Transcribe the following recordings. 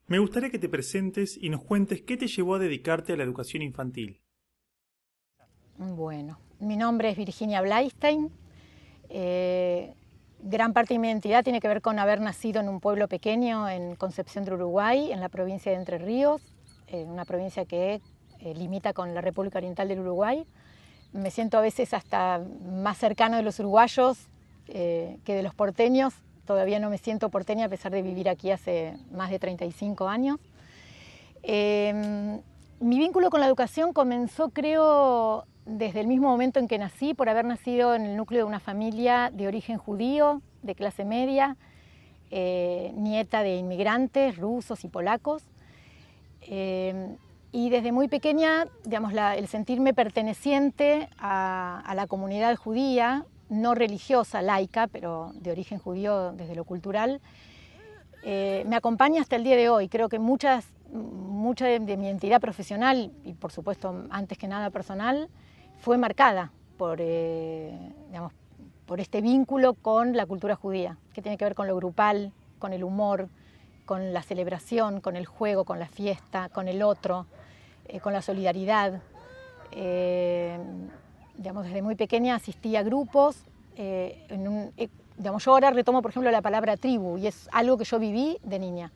Me gustaría que te presentes y nos cuentes qué te llevó a dedicarte a la educación infantil. Bueno, mi nombre es Virginia Blaistein. Gran parte de mi identidad tiene que ver con haber nacido en un pueblo pequeño en Concepción del Uruguay, en la provincia de Entre Ríos, una provincia que limita con la República Oriental del Uruguay. Me siento a veces hasta más cercano de los uruguayos que de los porteños. Todavía no me siento porteña a pesar de vivir aquí hace más de 35 años. Mi vínculo con la educación comenzó, creo, desde el mismo momento en que nací, por haber nacido en el núcleo de una familia de origen judío, de clase media, nieta de inmigrantes rusos y polacos. Y desde muy pequeña, digamos, el sentirme perteneciente a la comunidad judía, no religiosa, laica, pero de origen judío desde lo cultural, me acompaña hasta el día de hoy. Creo que mucha de mi identidad profesional y por supuesto antes que nada personal fue marcada digamos, por este vínculo con la cultura judía, que tiene que ver con lo grupal, con el humor, con la celebración, con el juego, con la fiesta, con el otro, con la solidaridad. Digamos, desde muy pequeña asistí a grupos. Digamos, yo ahora retomo, por ejemplo, la palabra tribu, y es algo que yo viví de niña.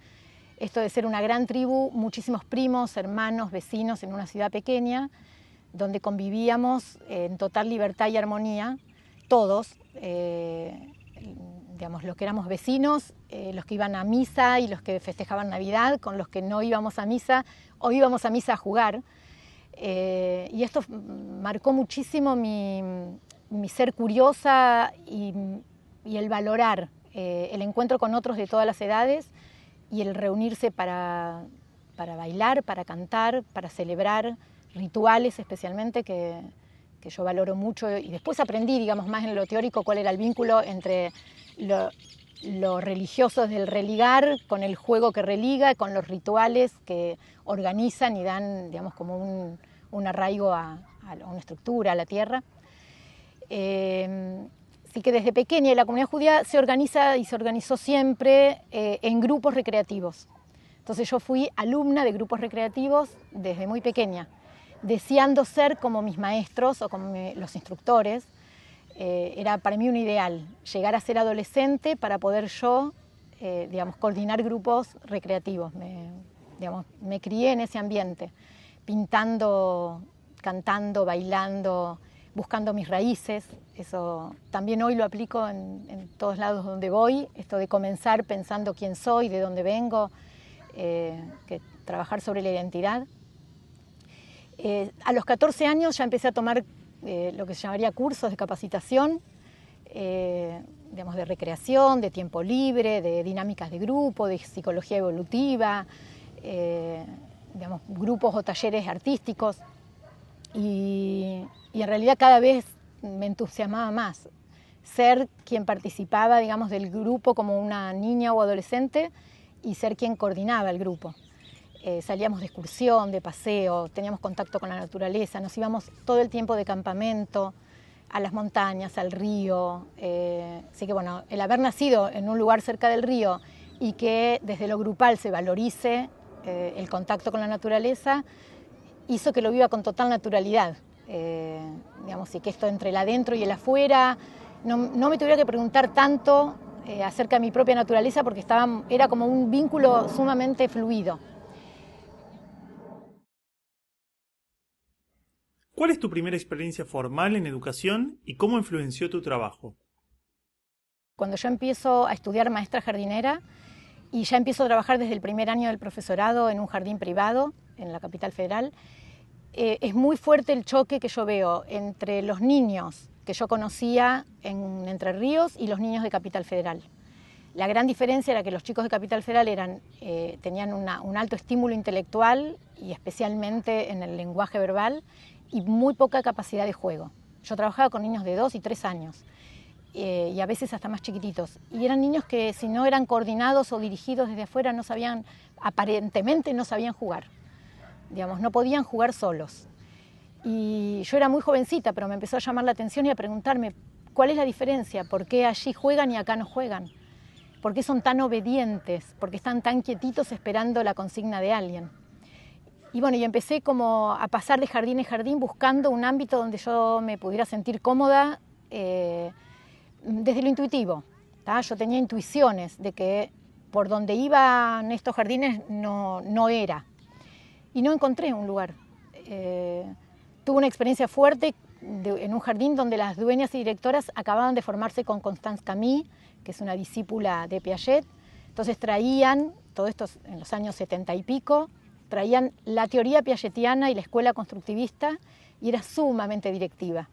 Esto de ser una gran tribu, muchísimos primos, hermanos, vecinos en una ciudad pequeña, donde convivíamos en total libertad y armonía, todos, digamos, los que éramos vecinos, los que iban a misa y los que festejaban Navidad, con los que no íbamos a misa o íbamos a misa a jugar. Y esto marcó muchísimo mi ser curiosa y el valorar el encuentro con otros de todas las edades y el reunirse para bailar, para cantar, para celebrar rituales especialmente que yo valoro mucho. Y después aprendí, digamos, más en lo teórico cuál era el vínculo entre lo religioso del religar con el juego que religa, con los rituales que organizan y dan, digamos, como un arraigo a una estructura, a la tierra. Así que desde pequeña la comunidad judía se organiza y se organizó siempre en grupos recreativos. Entonces yo fui alumna de grupos recreativos desde muy pequeña, deseando ser como mis maestros o como los instructores. Era para mí un ideal, llegar a ser adolescente para poder yo, digamos, coordinar grupos recreativos. Me crié en ese ambiente, pintando, cantando, bailando, buscando mis raíces. Eso también hoy lo aplico en todos lados donde voy, esto de comenzar pensando quién soy, de dónde vengo, que trabajar sobre la identidad. A los 14 años ya empecé a tomar lo que se llamaría cursos de capacitación, digamos, de recreación, de tiempo libre, de dinámicas de grupo, de psicología evolutiva, digamos, grupos o talleres artísticos. Y en realidad cada vez me entusiasmaba más ser quien participaba, digamos, del grupo como una niña o adolescente y ser quien coordinaba el grupo. Salíamos de excursión, de paseo, teníamos contacto con la naturaleza, nos íbamos todo el tiempo de campamento, a las montañas, al río. Así que bueno, el haber nacido en un lugar cerca del río y que desde lo grupal se valorice el contacto con la naturaleza, hizo que lo viva con total naturalidad. Digamos, y que esto entre el adentro y el afuera, no me tuviera que preguntar tanto acerca de mi propia naturaleza porque era como un vínculo sumamente fluido. ¿Cuál es tu primera experiencia formal en educación y cómo influenció tu trabajo? Cuando yo empiezo a estudiar maestra jardinera y ya empiezo a trabajar desde el primer año del profesorado en un jardín privado en la capital federal, es muy fuerte el choque que yo veo entre los niños que yo conocía en Entre Ríos y los niños de Capital Federal. La gran diferencia era que los chicos de Capital Federal tenían un alto estímulo intelectual y especialmente en el lenguaje verbal y muy poca capacidad de juego. Yo trabajaba con niños de 2 y 3 años y a veces hasta más chiquititos. Y eran niños que si no eran coordinados o dirigidos desde afuera aparentemente no sabían jugar. Digamos, no podían jugar solos. Y yo era muy jovencita, pero me empezó a llamar la atención y a preguntarme cuál es la diferencia, por qué allí juegan y acá no juegan. ¿Por qué son tan obedientes? ¿Por qué están tan quietitos esperando la consigna de alguien? Y bueno, y empecé como a pasar de jardín en jardín buscando un ámbito donde yo me pudiera sentir cómoda desde lo intuitivo. ¿tá? Yo tenía intuiciones de que por donde iban estos jardines no era. Y no encontré un lugar. Tuve una experiencia fuerte en un jardín donde las dueñas y directoras acababan de formarse con Constance Camille, que es una discípula de Piaget. Entonces traían, todo esto en los años 70 y pico, traían la teoría piagetiana y la escuela constructivista y era sumamente directiva.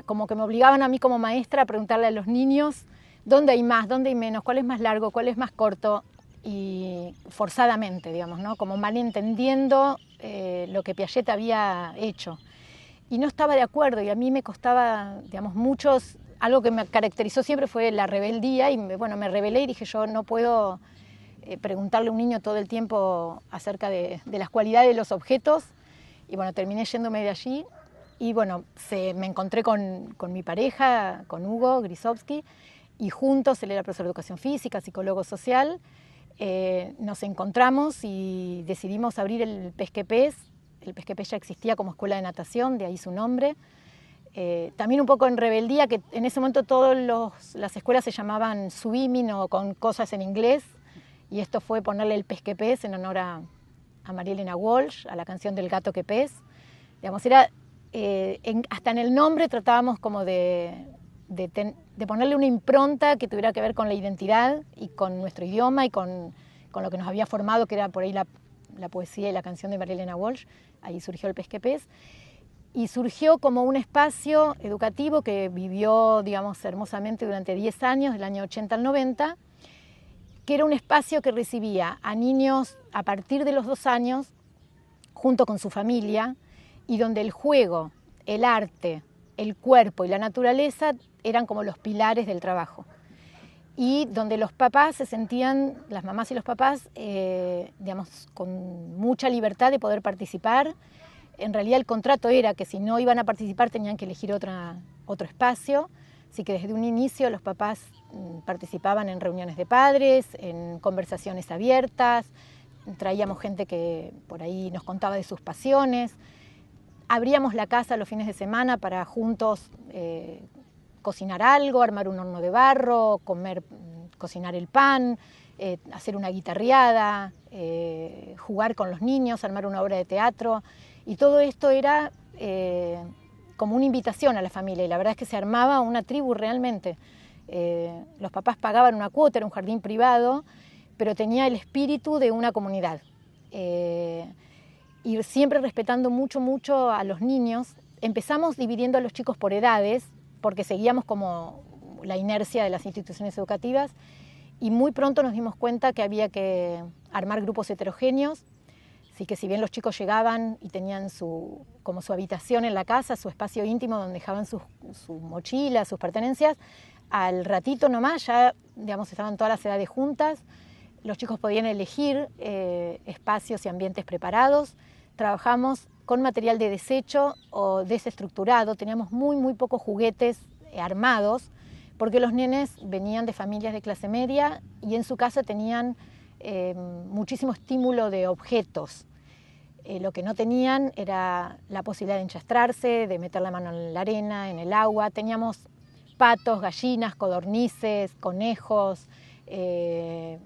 Como que me obligaban a mí como maestra a preguntarle a los niños dónde hay más, dónde hay menos, cuál es más largo, cuál es más corto, y forzadamente, digamos, ¿no? Como malentendiendo lo que Piaget había hecho. Y no estaba de acuerdo y a mí me costaba, digamos, algo que me caracterizó siempre fue la rebeldía y me rebelé y dije yo no puedo preguntarle a un niño todo el tiempo acerca de las cualidades de los objetos y bueno, terminé yéndome de allí y bueno, me encontré con mi pareja, con Hugo Grisovsky y juntos, él era profesor de educación física, psicólogo social, nos encontramos y decidimos abrir el Pesquepés. El Pesquepés ya existía como escuela de natación, de ahí su nombre. También un poco en rebeldía, que en ese momento todas las escuelas se llamaban swimming o con cosas en inglés, y esto fue ponerle el Pesquepés en honor a María Elena Walsh, a la canción del gato que pez. Digamos, era, hasta en el nombre tratábamos como de ponerle una impronta que tuviera que ver con la identidad y con nuestro idioma y con lo que nos había formado, que era por ahí la poesía y la canción de María Elena Walsh. Ahí surgió el Pesquepés. Y surgió como un espacio educativo que vivió, digamos, hermosamente durante 10 años, del año 80 al 90, que era un espacio que recibía a niños a partir de los 2 años, junto con su familia, y donde el juego, el arte, el cuerpo y la naturaleza eran como los pilares del trabajo. Y donde los papás se sentían, las mamás y los papás, digamos, con mucha libertad de poder participar. En realidad el contrato era que si no iban a participar tenían que elegir otro espacio, así que desde un inicio los papás participaban en reuniones de padres, en conversaciones abiertas, traíamos gente que por ahí nos contaba de sus pasiones, abríamos la casa los fines de semana para juntos cocinar algo, armar un horno de barro, cocinar el pan, hacer una guitarreada, jugar con los niños, armar una obra de teatro. Y todo esto era como una invitación a la familia y la verdad es que se armaba una tribu realmente. Los papás pagaban una cuota, era un jardín privado, pero tenía el espíritu de una comunidad. Y siempre respetando mucho a los niños. Empezamos dividiendo a los chicos por edades, porque seguíamos como la inercia de las instituciones educativas y muy pronto nos dimos cuenta que había que armar grupos heterogéneos. Así que si bien los chicos llegaban y tenían como su habitación en la casa, su espacio íntimo donde dejaban sus mochilas, sus pertenencias, al ratito nomás ya, digamos, estaban todas las edades juntas, los chicos podían elegir espacios y ambientes preparados. Trabajamos con material de desecho o desestructurado, teníamos muy pocos juguetes armados, porque los nenes venían de familias de clase media y en su casa tenían muchísimo estímulo de objetos. Lo que no tenían era la posibilidad de enchastrarse, de meter la mano en la arena, en el agua. Teníamos patos, gallinas, codornices, conejos,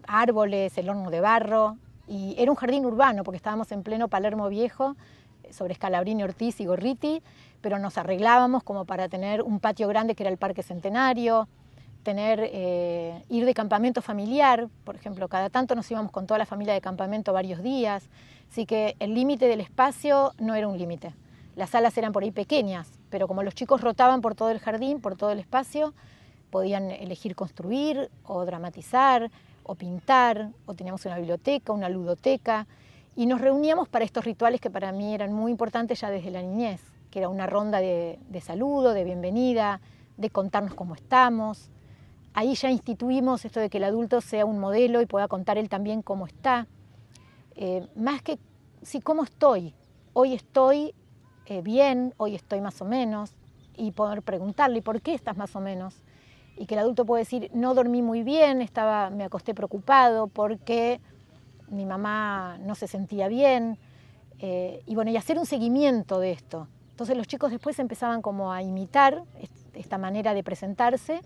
árboles, el horno de barro. Y era un jardín urbano porque estábamos en pleno Palermo Viejo, sobre Scalabrini, Ortiz y Gorriti, pero nos arreglábamos como para tener un patio grande que era el Parque Centenario, ir de campamento familiar, por ejemplo, cada tanto nos íbamos con toda la familia de campamento varios días, así que el límite del espacio no era un límite. Las salas eran por ahí pequeñas, pero como los chicos rotaban por todo el jardín, por todo el espacio, podían elegir construir o dramatizar o pintar, o teníamos una biblioteca, una ludoteca, y nos reuníamos para estos rituales que para mí eran muy importantes ya desde la niñez, que era una ronda de saludo, de bienvenida, de contarnos cómo estamos. Ahí ya instituimos esto de que el adulto sea un modelo y pueda contar él también cómo está. Más que, sí, cómo estoy. Hoy estoy bien, hoy estoy más o menos, y poder preguntarle, ¿por qué estás más o menos? y que el adulto puede decir, no dormí muy bien, me acosté preocupado porque mi mamá no se sentía bien, y bueno, y hacer un seguimiento de esto. Entonces los chicos después empezaban como a imitar esta manera de presentarse,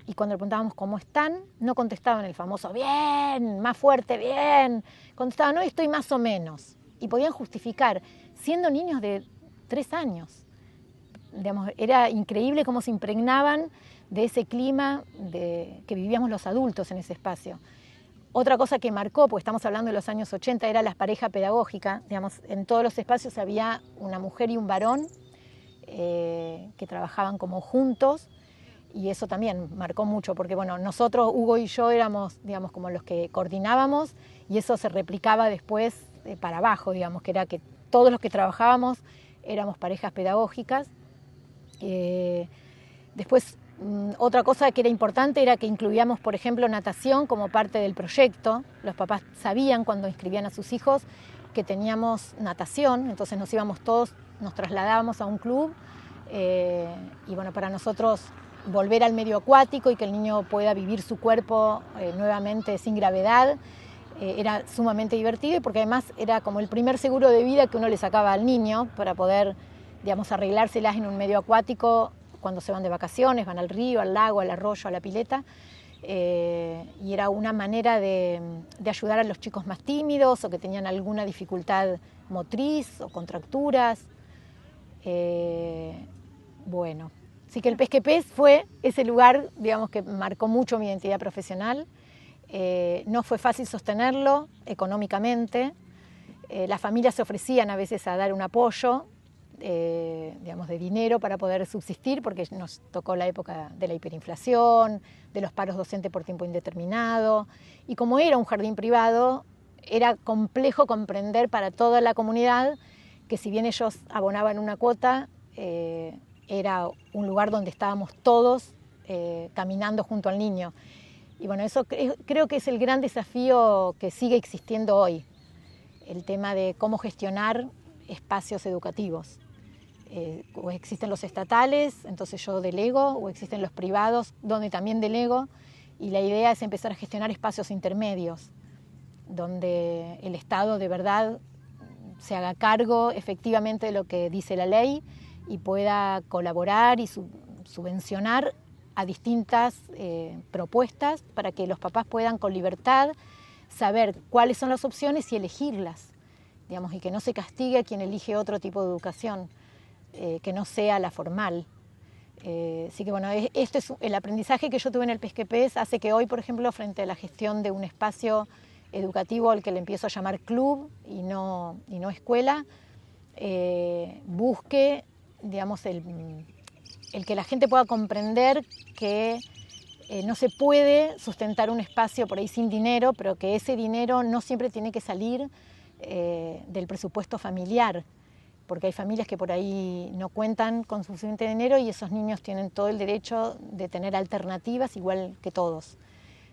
y cuando le preguntábamos cómo están, no contestaban el famoso bien, más fuerte, bien, contestaban, no, estoy más o menos, y podían justificar, siendo niños de 3 años. Digamos, era increíble cómo se impregnaban de ese clima que vivíamos los adultos en ese espacio. Otra cosa que marcó, porque estamos hablando de los años 80, era la pareja pedagógica. Digamos, en todos los espacios había una mujer y un varón que trabajaban como juntos, y eso también marcó mucho, porque bueno, nosotros, Hugo y yo, éramos, digamos, como los que coordinábamos, y eso se replicaba después para abajo, digamos, que era que todos los que trabajábamos éramos parejas pedagógicas. Después, otra cosa que era importante era que incluíamos, por ejemplo, natación como parte del proyecto. Los papás sabían cuando inscribían a sus hijos que teníamos natación, entonces nos íbamos todos, nos trasladábamos a un club, y bueno, para nosotros volver al medio acuático y que el niño pueda vivir su cuerpo nuevamente sin gravedad, era sumamente divertido, y porque además era como el primer seguro de vida que uno le sacaba al niño para poder, digamos, arreglárselas en un medio acuático cuando se van de vacaciones, van al río, al lago, al arroyo, a la pileta, y era una manera de ayudar a los chicos más tímidos o que tenían alguna dificultad motriz o contracturas. Bueno, así que el Pesquepés fue ese lugar, digamos, que marcó mucho mi identidad profesional. No fue fácil sostenerlo económicamente. Las familias se ofrecían a veces a dar un apoyo, digamos, de dinero para poder subsistir, porque nos tocó la época de la hiperinflación, de los paros docentes por tiempo indeterminado, y como era un jardín privado, era complejo comprender para toda la comunidad que si bien ellos abonaban una cuota, era un lugar donde estábamos todos caminando junto al niño. Y bueno, eso creo que es el gran desafío que sigue existiendo hoy, el tema de cómo gestionar espacios educativos. O existen los estatales, entonces yo delego, o existen los privados, donde también delego, y la idea es empezar a gestionar espacios intermedios, donde el Estado de verdad se haga cargo efectivamente de lo que dice la ley y pueda colaborar y subvencionar a distintas propuestas para que los papás puedan con libertad saber cuáles son las opciones y elegirlas, digamos, y que no se castigue a quien elige otro tipo de educación, que no sea la formal. Así que bueno, esto es el aprendizaje que yo tuve en el Pesquepés, hace que hoy, por ejemplo, frente a la gestión de un espacio educativo al que le empiezo a llamar club y no escuela, busque, digamos, el que la gente pueda comprender que no se puede sustentar un espacio por ahí sin dinero, pero que ese dinero no siempre tiene que salir del presupuesto familiar, porque hay familias que por ahí no cuentan con suficiente dinero y esos niños tienen todo el derecho de tener alternativas igual que todos.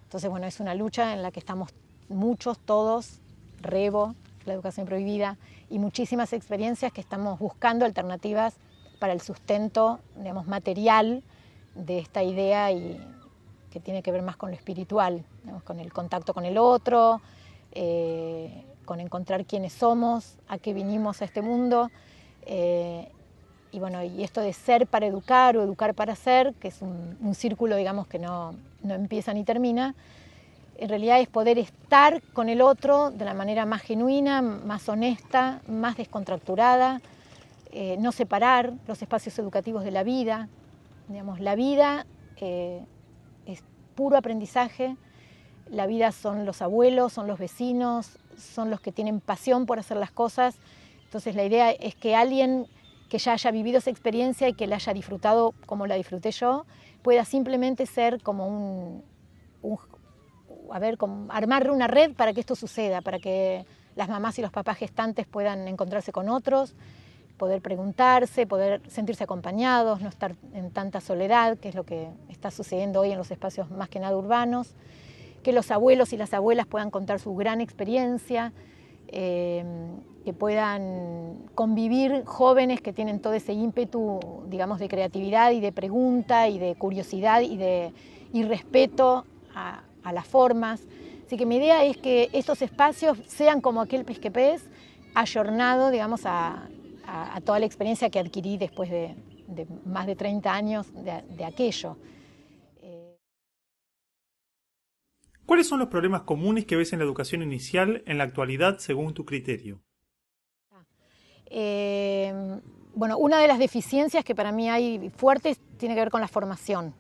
Entonces, bueno, es una lucha en la que estamos muchos, todos, Rebo, la educación prohibida, y muchísimas experiencias que estamos buscando alternativas para el sustento, digamos, material de esta idea, y que tiene que ver más con lo espiritual, digamos, con el contacto con el otro, con encontrar quiénes somos, a qué vinimos a este mundo, y bueno, y esto de ser para educar o educar para ser, que es un círculo, digamos, que no empieza ni termina, en realidad es poder estar con el otro de la manera más genuina, más honesta, más descontracturada, no separar los espacios educativos de la vida. Digamos, la vida es puro aprendizaje, la vida son los abuelos, son los vecinos, son los que tienen pasión por hacer las cosas. Entonces la idea es que alguien que ya haya vivido esa experiencia y que la haya disfrutado como la disfruté yo, pueda simplemente ser como como armar una red para que esto suceda, para que las mamás y los papás gestantes puedan encontrarse con otros, poder preguntarse, poder sentirse acompañados, no estar en tanta soledad, que es lo que está sucediendo hoy en los espacios más que nada urbanos, que los abuelos y las abuelas puedan contar su gran experiencia, que puedan convivir jóvenes que tienen todo ese ímpetu, digamos, de creatividad y de pregunta y de curiosidad y respeto a las formas. Así que mi idea es que estos espacios sean como aquel Pesquepés, ayornado, digamos, a toda la experiencia que adquirí después de más de 30 años de aquello. ¿Cuáles son los problemas comunes que ves en la educación inicial en la actualidad según tu criterio? Bueno, una de las deficiencias que para mí hay fuertes tiene que ver con la formación.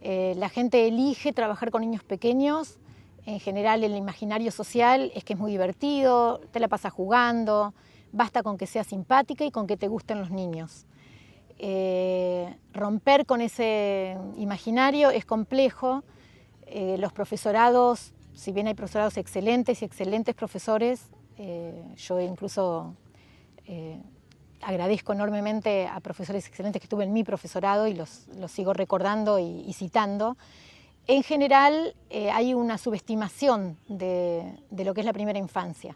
La gente elige trabajar con niños pequeños. En general, el imaginario social es que es muy divertido, te la pasas jugando, basta con que seas simpática y con que te gusten los niños. Romper con ese imaginario es complejo. Los profesorados, si bien hay profesorados excelentes y excelentes profesores, yo incluso agradezco enormemente a profesores excelentes que tuve en mi profesorado y los sigo recordando y citando. En general hay una subestimación de lo que es la primera infancia,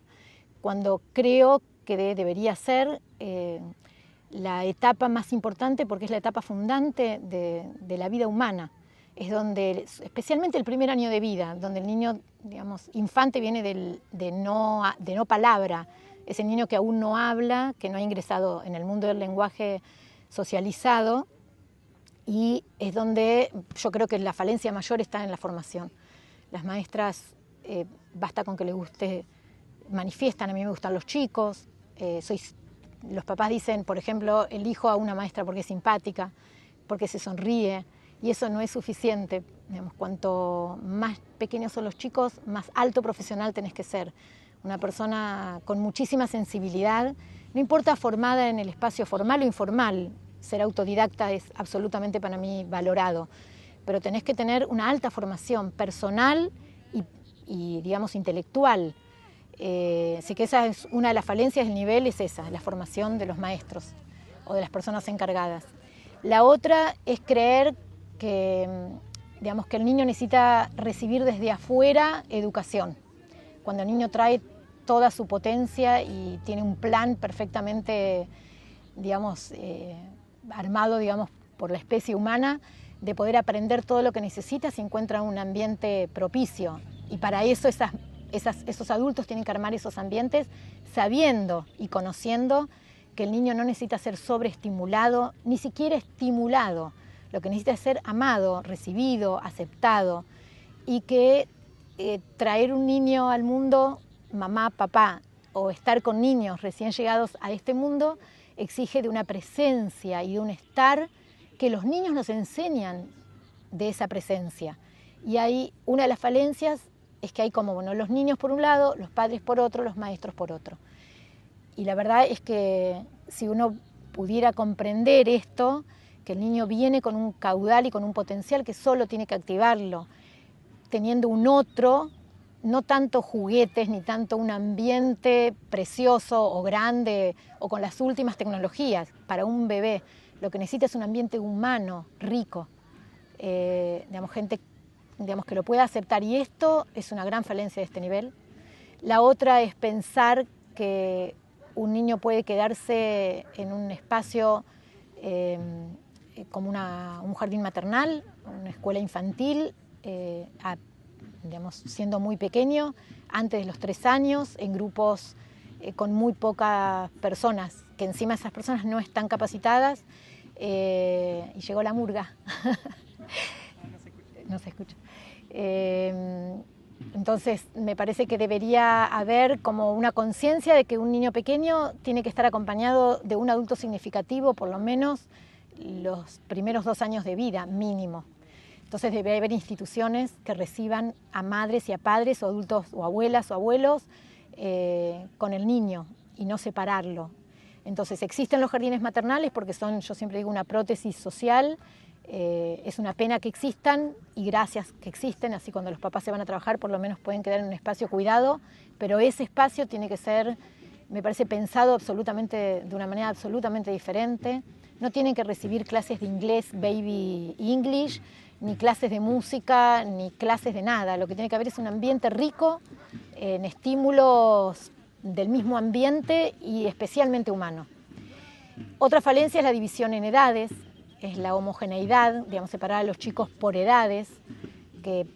cuando creo que debería ser la etapa más importante porque es la etapa fundante de la vida humana. Es donde, especialmente el primer año de vida, donde el niño, digamos, infante viene de no palabra, es el niño que aún no habla, que no ha ingresado en el mundo del lenguaje socializado, y es donde yo creo que la falencia mayor está en la formación. Las maestras, basta con que les guste, manifiestan, a mí me gustan los chicos, los papás dicen, por ejemplo, elijo a una maestra porque es simpática, porque se sonríe, y eso no es suficiente. Digamos, cuanto más pequeños son los chicos, más alto profesional tenés que ser. Una persona con muchísima sensibilidad, no importa formada en el espacio formal o informal, ser autodidacta es absolutamente para mí valorado, pero tenés que tener una alta formación personal y digamos, intelectual. Así que esa es una de las falencias del nivel, es esa, la formación de los maestros o de las personas encargadas. La otra es creer que, digamos, que el niño necesita recibir desde afuera educación. Cuando el niño trae toda su potencia y tiene un plan perfectamente, digamos, armado, digamos, por la especie humana, de poder aprender todo lo que necesita si encuentra un ambiente propicio. Y para eso esos adultos tienen que armar esos ambientes sabiendo y conociendo que el niño no necesita ser sobreestimulado, ni siquiera estimulado. Lo que necesita es ser amado, recibido, aceptado, y que traer un niño al mundo, mamá, papá, o estar con niños recién llegados a este mundo, exige de una presencia y de un estar que los niños nos enseñan de esa presencia. Y hay una de las falencias es que hay como, bueno, los niños por un lado, los padres por otro, los maestros por otro. Y la verdad es que si uno pudiera comprender esto, que el niño viene con un caudal y con un potencial que solo tiene que activarlo, teniendo un otro, no tanto juguetes ni tanto un ambiente precioso o grande o con las últimas tecnologías. Para un bebé lo que necesita es un ambiente humano, rico, digamos, gente, digamos, que lo pueda aceptar, y esto es una gran falencia de este nivel. La otra es pensar que un niño puede quedarse en un espacio como un jardín maternal, una escuela infantil, digamos, siendo muy pequeño, antes de los 3 años, en grupos con muy pocas personas, que encima esas personas no están capacitadas, y llegó la murga. No se escucha. Entonces, me parece que debería haber como una conciencia de que un niño pequeño tiene que estar acompañado de un adulto significativo, por lo menos los primeros 2 años de vida, mínimo. Entonces debe haber instituciones que reciban a madres y a padres o adultos o abuelas o abuelos con el niño y no separarlo. Entonces existen los jardines maternales porque son, yo siempre digo, una prótesis social. Es una pena que existan y gracias que existen, así cuando los papás se van a trabajar por lo menos pueden quedar en un espacio cuidado, pero ese espacio tiene que ser, me parece, pensado absolutamente, de una manera absolutamente diferente. No tienen que recibir clases de inglés, baby English, ni clases de música, ni clases de nada. Lo que tiene que haber es un ambiente rico en estímulos del mismo ambiente y especialmente humano. Otra falencia es la división en edades, es la homogeneidad, digamos, separar a los chicos por edades, que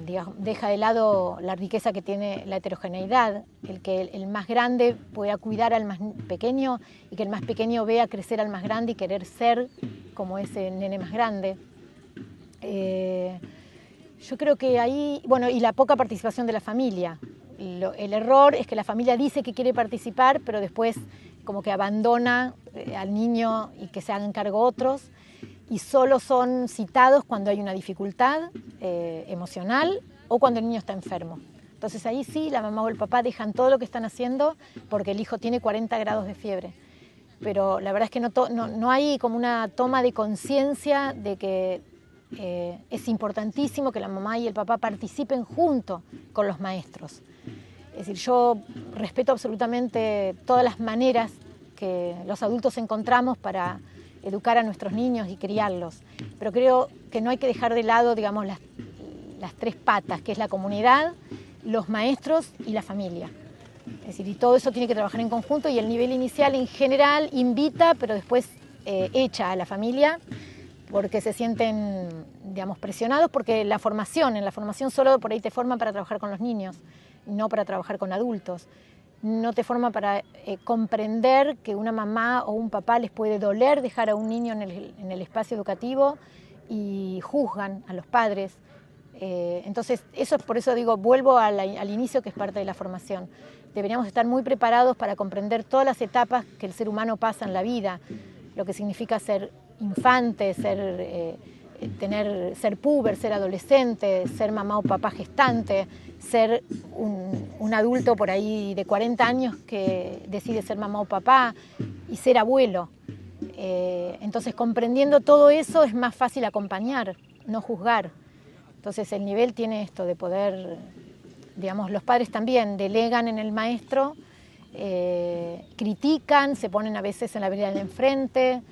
digamos, deja de lado la riqueza que tiene la heterogeneidad, el que el más grande pueda cuidar al más pequeño y que el más pequeño vea crecer al más grande y querer ser como ese nene más grande. Yo creo que ahí, bueno, y la poca participación de la familia. El error es que la familia dice que quiere participar, pero después como que abandona al niño y que se hagan cargo otros, y solo son citados cuando hay una dificultad emocional o cuando el niño está enfermo. Entonces ahí sí, la mamá o el papá dejan todo lo que están haciendo porque el hijo tiene 40 grados de fiebre. Pero la verdad es que no hay como una toma de conciencia de que es importantísimo que la mamá y el papá participen junto con los maestros. Es decir, yo respeto absolutamente todas las maneras que los adultos encontramos para educar a nuestros niños y criarlos, pero creo que no hay que dejar de lado, digamos, las tres patas, que es la comunidad, los maestros y la familia. Es decir, y todo eso tiene que trabajar en conjunto, y el nivel inicial en general invita, pero después echa a la familia porque se sienten, digamos, presionados, porque en la formación solo por ahí te forman para trabajar con los niños, no para trabajar con adultos. No te forma para comprender que una mamá o un papá les puede doler dejar a un niño en el espacio educativo y juzgan a los padres. Entonces, por eso digo, vuelvo al inicio, que es parte de la formación. Deberíamos estar muy preparados para comprender todas las etapas que el ser humano pasa en la vida, lo que significa ser infante, ser puber, ser adolescente, ser mamá o papá gestante, ser un adulto por ahí de 40 años que decide ser mamá o papá, y ser abuelo. Entonces, comprendiendo todo eso es más fácil acompañar, no juzgar. Entonces el nivel tiene esto de poder, digamos, los padres también delegan en el maestro, critican, se ponen a veces en la vereda del enfrente,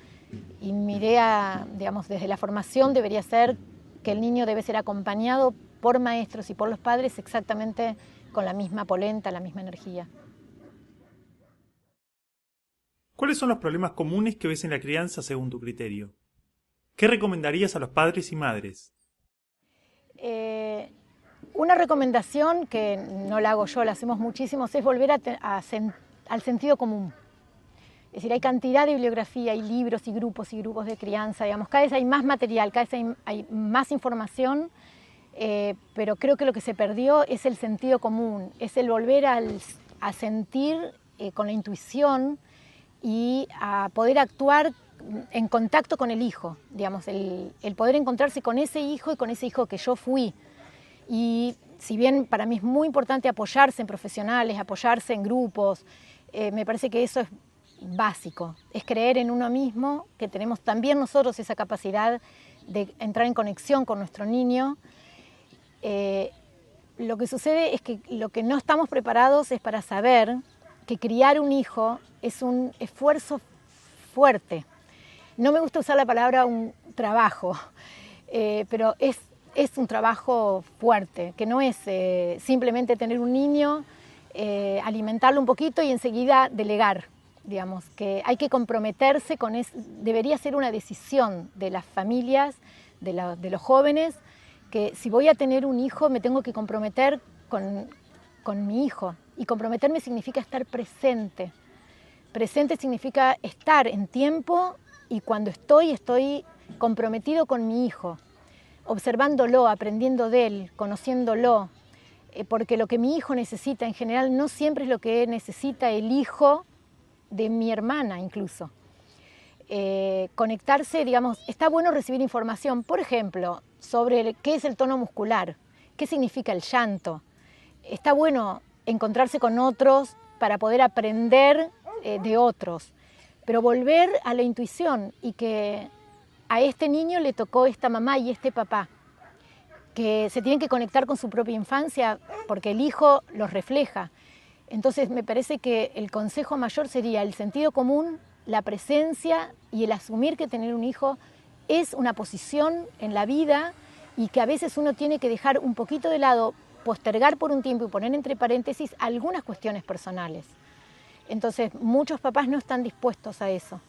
y mi idea, digamos, desde la formación debería ser que el niño debe ser acompañado por maestros y por los padres exactamente con la misma polenta, la misma energía. ¿Cuáles son los problemas comunes que ves en la crianza según tu criterio? ¿Qué recomendarías a los padres y madres? Una recomendación, que no la hago yo, la hacemos muchísimos, es volver al sentido común. Es decir, hay cantidad de bibliografía, hay libros y grupos de crianza, digamos, cada vez hay más material, cada vez hay más información, pero creo que lo que se perdió es el sentido común, es el volver a sentir con la intuición y a poder actuar en contacto con el hijo, digamos, el poder encontrarse con ese hijo y con ese hijo que yo fui. Y si bien para mí es muy importante apoyarse en profesionales, apoyarse en grupos, me parece que eso es básico, es creer en uno mismo, que tenemos también nosotros esa capacidad de entrar en conexión con nuestro niño. Lo que sucede es que lo que no estamos preparados es para saber que criar un hijo es un esfuerzo fuerte. No me gusta usar la palabra un trabajo, pero es un trabajo fuerte, que no es simplemente tener un niño, alimentarlo un poquito y enseguida delegar. Digamos, que hay que comprometerse con eso, debería ser una decisión de las familias, de los jóvenes, que si voy a tener un hijo me tengo que comprometer con mi hijo. Y comprometerme significa estar presente. Presente significa estar en tiempo, y cuando estoy comprometido con mi hijo, observándolo, aprendiendo de él, conociéndolo, porque lo que mi hijo necesita en general no siempre es lo que necesita el hijo de mi hermana incluso. Conectarse, digamos, está bueno recibir información, por ejemplo, sobre qué es el tono muscular, qué significa el llanto. Está bueno encontrarse con otros para poder aprender de otros, pero volver a la intuición, y que a este niño le tocó esta mamá y este papá, que se tienen que conectar con su propia infancia porque el hijo los refleja. Entonces me parece que el consejo mayor sería el sentido común, la presencia y el asumir que tener un hijo es una posición en la vida, y que a veces uno tiene que dejar un poquito de lado postergar por un tiempo y poner entre paréntesis algunas cuestiones personales. Entonces, muchos papás no están dispuestos a eso.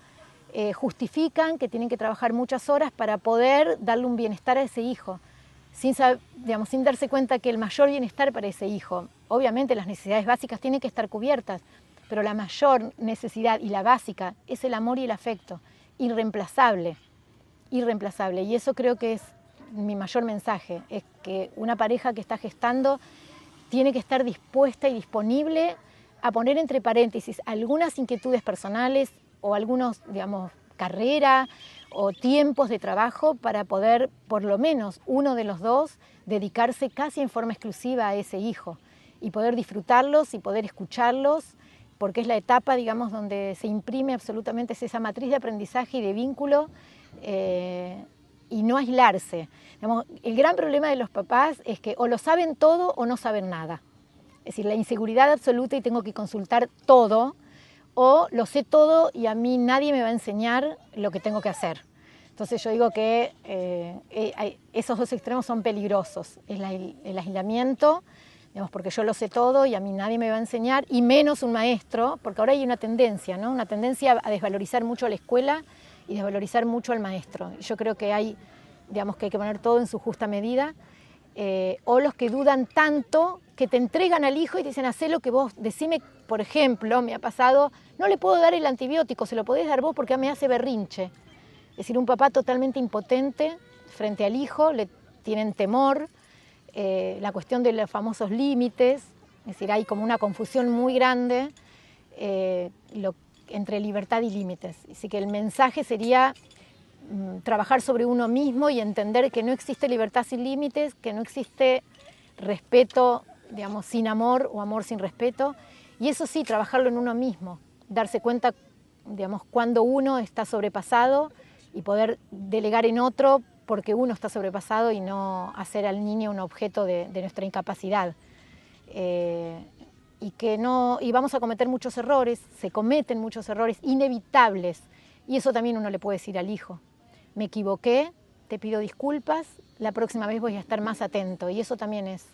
Justifican que tienen que trabajar muchas horas para poder darle un bienestar a ese hijo, sin darse cuenta que el mayor bienestar para ese hijo, obviamente las necesidades básicas tienen que estar cubiertas, pero la mayor necesidad y la básica es el amor y el afecto, irreemplazable, irreemplazable. Y eso creo que es mi mayor mensaje, es que una pareja que está gestando tiene que estar dispuesta y disponible a poner entre paréntesis algunas inquietudes personales o algunos, carrera o tiempos de trabajo para poder, por lo menos uno de los dos, dedicarse casi en forma exclusiva a ese hijo y poder disfrutarlos y poder escucharlos, porque es la etapa, donde se imprime absolutamente esa matriz de aprendizaje y de vínculo y no aislarse. El gran problema de los papás es que o lo saben todo o no saben nada. Es decir, la inseguridad absoluta y tengo que consultar todo, o lo sé todo y a mí nadie me va a enseñar lo que tengo que hacer. Entonces yo digo que esos dos extremos son peligrosos. Es el aislamiento, porque yo lo sé todo y a mí nadie me va a enseñar, y menos un maestro, porque ahora hay una tendencia, ¿no? Una tendencia a desvalorizar mucho a la escuela y desvalorizar mucho al maestro. Y yo creo que hay que poner todo en su justa medida. O los que dudan tanto que te entregan al hijo y te dicen, hacé lo que vos, decime, por ejemplo, me ha pasado, no le puedo dar el antibiótico, se lo podés dar vos porque me hace berrinche. Es decir, un papá totalmente impotente frente al hijo, le tienen temor, la cuestión de los famosos límites, es decir, hay como una confusión muy grande entre libertad y límites. Así que el mensaje sería trabajar sobre uno mismo y entender que no existe libertad sin límites, que no existe respeto, sin amor o amor sin respeto. Y eso sí, trabajarlo en uno mismo, darse cuenta, cuando uno está sobrepasado y poder delegar en otro porque uno está sobrepasado y no hacer al niño un objeto de nuestra incapacidad. Y vamos a cometer muchos errores, se cometen muchos errores inevitables, y eso también uno le puede decir al hijo. Me equivoqué, te pido disculpas, la próxima vez voy a estar más atento, y eso también es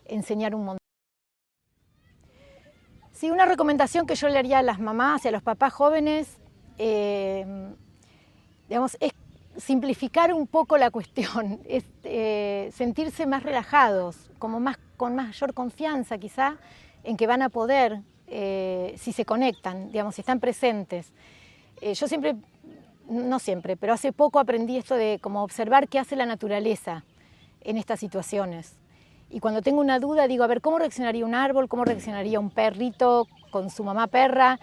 enseñar un montón. Sí, una recomendación que yo le haría a las mamás y a los papás jóvenes, es simplificar un poco la cuestión, es sentirse más relajados, con mayor confianza quizá en que van a poder, si se conectan, si están presentes. Yo siempre, no siempre, pero hace poco aprendí esto de como observar qué hace la naturaleza en estas situaciones. Y cuando tengo una duda digo, a ver, ¿cómo reaccionaría un árbol? ¿Cómo reaccionaría un perrito con su mamá perra?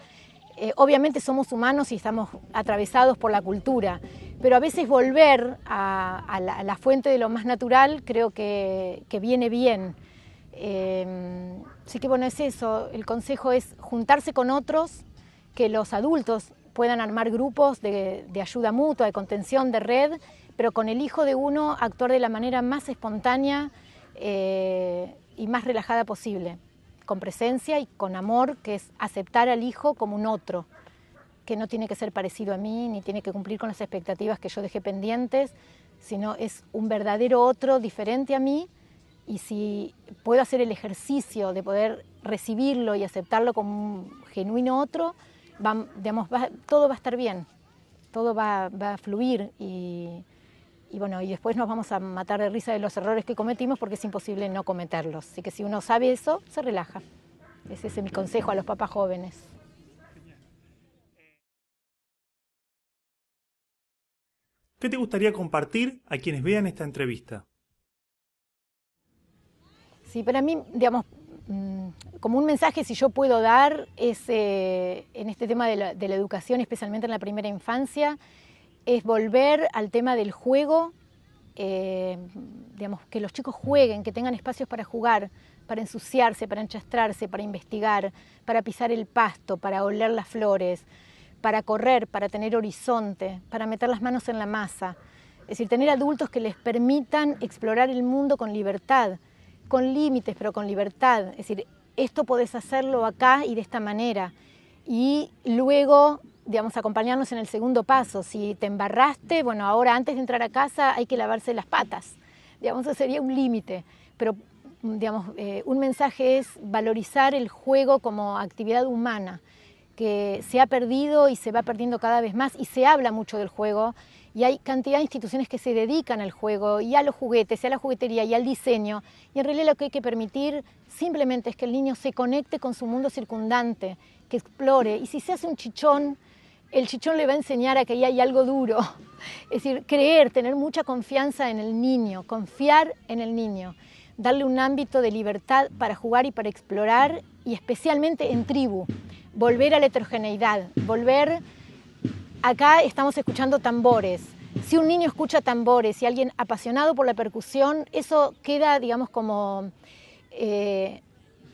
Obviamente somos humanos y estamos atravesados por la cultura, pero a veces volver a la fuente de lo más natural creo que viene bien. Así que bueno, es eso, el consejo es juntarse con otros, que los adultos puedan armar grupos de ayuda mutua, de contención, de red, pero con el hijo de uno actuar de la manera más espontánea y más relajada posible, con presencia y con amor, que es aceptar al hijo como un otro, que no tiene que ser parecido a mí, ni tiene que cumplir con las expectativas que yo dejé pendientes, sino es un verdadero otro diferente a mí, y si puedo hacer el ejercicio de poder recibirlo y aceptarlo como un genuino otro, todo va a estar bien, todo va a fluir y después nos vamos a matar de risa de los errores que cometimos porque es imposible no cometerlos. Así que si uno sabe eso, se relaja. Ese es mi consejo a los papás jóvenes. ¿Qué te gustaría compartir a quienes vean esta entrevista? Sí, para mí, como un mensaje, si yo puedo dar, es en este tema de la educación, especialmente en la primera infancia, es volver al tema del juego, que los chicos jueguen, que tengan espacios para jugar, para ensuciarse, para enchastrarse, para investigar, para pisar el pasto, para oler las flores, para correr, para tener horizonte, para meter las manos en la masa. Es decir, tener adultos que les permitan explorar el mundo con libertad, con límites, pero con libertad. Es decir, esto podés hacerlo acá y de esta manera. Y luego, acompañarnos en el segundo paso. Si te embarraste, bueno, ahora antes de entrar a casa hay que lavarse las patas. Eso sería un límite. Pero un mensaje es valorizar el juego como actividad humana, que se ha perdido y se va perdiendo cada vez más, y se habla mucho del juego, y hay cantidad de instituciones que se dedican al juego, y a los juguetes, y a la juguetería, y al diseño, y en realidad lo que hay que permitir simplemente es que el niño se conecte con su mundo circundante, que explore, y si se hace un chichón, el chichón le va a enseñar a que ahí hay algo duro. Es decir, creer, tener mucha confianza en el niño, confiar en el niño, darle un ámbito de libertad para jugar y para explorar, y especialmente en tribu, volver a la heterogeneidad, volver. Acá estamos escuchando tambores. Si un niño escucha tambores y alguien apasionado por la percusión, eso queda, digamos, como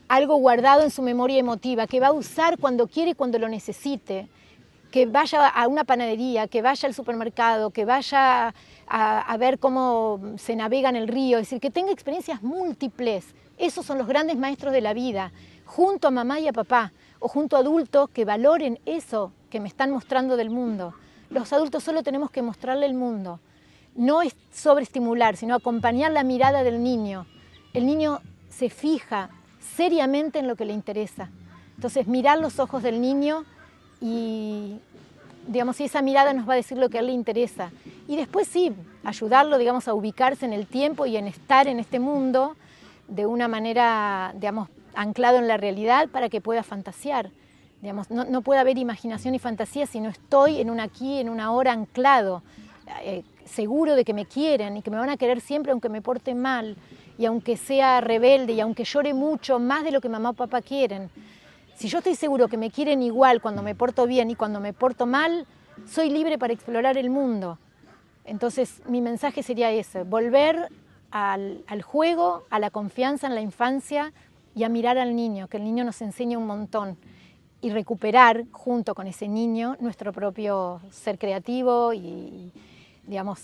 algo guardado en su memoria emotiva, que va a usar cuando quiere y cuando lo necesite. Que vaya a una panadería, que vaya al supermercado, que vaya a ver cómo se navega en el río, es decir, que tenga experiencias múltiples. Esos son los grandes maestros de la vida, junto a mamá y a papá, o junto a adultos que valoren eso que me están mostrando del mundo. Los adultos solo tenemos que mostrarle el mundo. No es sobreestimular, sino acompañar la mirada del niño. El niño se fija seriamente en lo que le interesa. Entonces, mirar los ojos del niño y, digamos, esa mirada nos va a decir lo que a él le interesa. Y después sí, ayudarlo, digamos, a ubicarse en el tiempo y en estar en este mundo de una manera, digamos, anclado en la realidad para que pueda fantasear. Digamos, no puede haber imaginación y fantasía si no estoy en un aquí, en una hora anclado, seguro de que me quieren y que me van a querer siempre aunque me porte mal y aunque sea rebelde y aunque llore mucho, más de lo que mamá o papá quieren. Si yo estoy seguro que me quieren igual cuando me porto bien y cuando me porto mal, soy libre para explorar el mundo. Entonces mi mensaje sería ese, volver al juego, a la confianza en la infancia y a mirar al niño, que el niño nos enseña un montón, y recuperar junto con ese niño nuestro propio ser creativo y, digamos,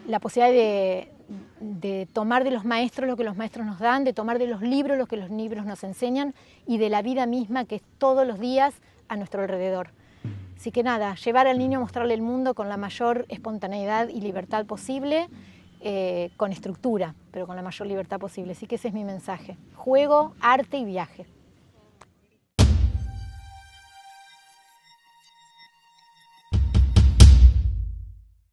la posibilidad de tomar de los maestros lo que los maestros nos dan, de tomar de los libros lo que los libros nos enseñan y de la vida misma que es todos los días a nuestro alrededor. Así que nada, llevar al niño a mostrarle el mundo con la mayor espontaneidad y libertad posible, con estructura, pero con la mayor libertad posible. Así que ese es mi mensaje. Juego, arte y viaje.